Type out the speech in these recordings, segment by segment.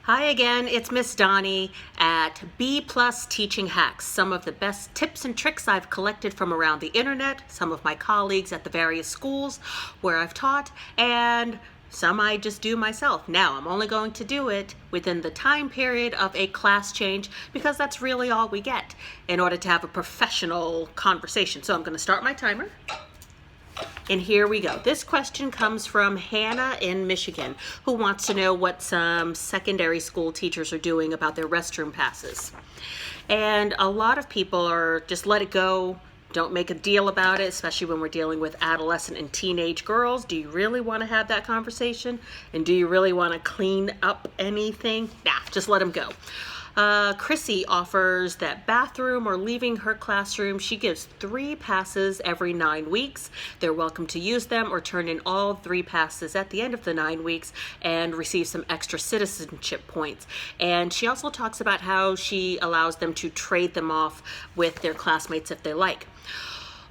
Hi again, it's Miss Donnie at B Plus Teaching Hacks. Some of the best tips and tricks I've collected from around the internet, some of my colleagues at the various schools where I've taught, and some I just do myself. Now, I'm only going to do it within the time period of a class change because that's really all we get in order to have a professional conversation. So I'm going to start my timer. And here we go. This question comes from Hannah in Michigan, who wants to know what some secondary school teachers are doing about their restroom passes. And a lot of people are just let it go, don't make a deal about it, especially when we're dealing with adolescent and teenage girls. Do you really want to have that conversation? And do you really want to clean up anything? Nah, just let them go. Chrissy offers that bathroom or leaving her classroom. She gives 3 passes every 9 weeks. They're welcome to use them or turn in all 3 passes at the end of the 9 weeks and receive some extra citizenship points. And she also talks about how she allows them to trade them off with their classmates if they like.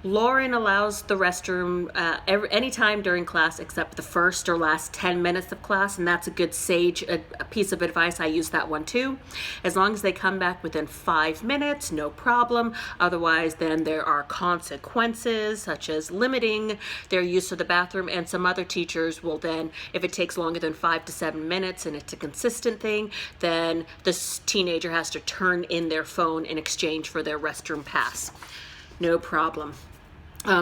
Lauren allows the restroom anytime during class except the first or last 10 minutes of class, and that's a good sage a piece of advice. I use that one too. As long as they come back within 5 minutes, no problem. Otherwise, then there are consequences such as limiting their use of the bathroom, and some other teachers will then, if it takes longer than 5 to 7 minutes and it's a consistent thing, then this teenager has to turn in their phone in exchange for their restroom pass. No problem.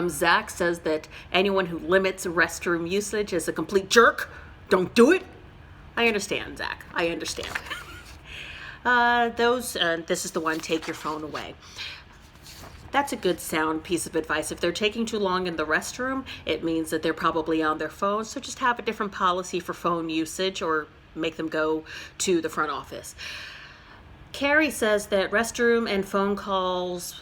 Zach says that anyone who limits restroom usage is a complete jerk. Don't do it. I understand, Zach. I understand. This is the one, take your phone away. That's a good sound piece of advice. If they're taking too long in the restroom, it means that they're probably on their phone. So just have a different policy for phone usage or make them go to the front office. Carrie says that restroom and phone calls,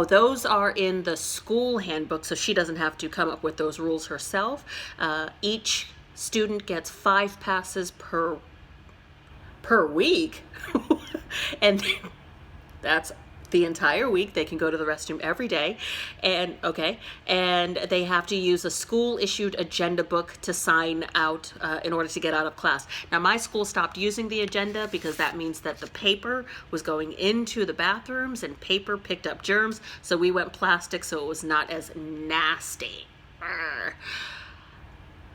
those are in the school handbook, so she doesn't have to come up with those rules herself. Each student gets 5 passes per week, and that's the entire week. They can go to the restroom every day, and they have to use a school-issued agenda book to sign out in order to get out of class. Now, my school stopped using the agenda because that means that the paper was going into the bathrooms, and paper picked up germs, so we went plastic, so it was not as nasty.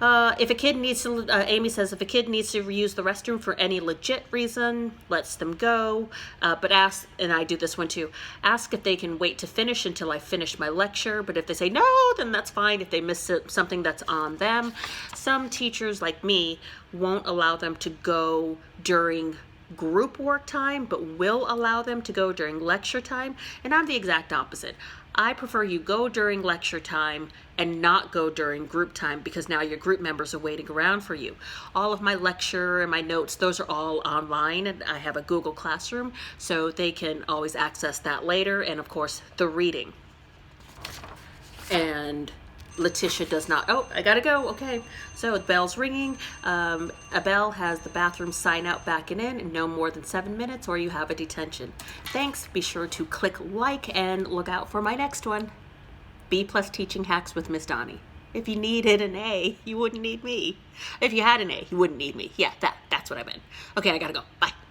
If a kid needs to, Amy says, if a kid needs to reuse the restroom for any legit reason, lets them go. But ask, and I do this one too, ask if they can wait to finish until I finish my lecture. But if they say no, then that's fine. If they miss something, that's on them. Some teachers, like me, won't allow them to go during group work time, but will allow them to go during lecture time. And I'm the exact opposite. I prefer you go during lecture time and not go during group time because now your group members are waiting around for you. All of my lecture and my notes, those are all online, and I have a Google Classroom, so they can always access that later, and of course the reading. And Letitia does not. Oh, I gotta go. Okay. So the bell's ringing. A bell has the bathroom sign out back and in no more than 7 minutes, or you have a detention. Thanks. Be sure to click like and look out for my next one. B Plus Teaching Hacks with Miss Donnie. If you needed an A, you wouldn't need me. If you had an A, you wouldn't need me. Yeah, that's what I meant. Okay, I gotta go. Bye.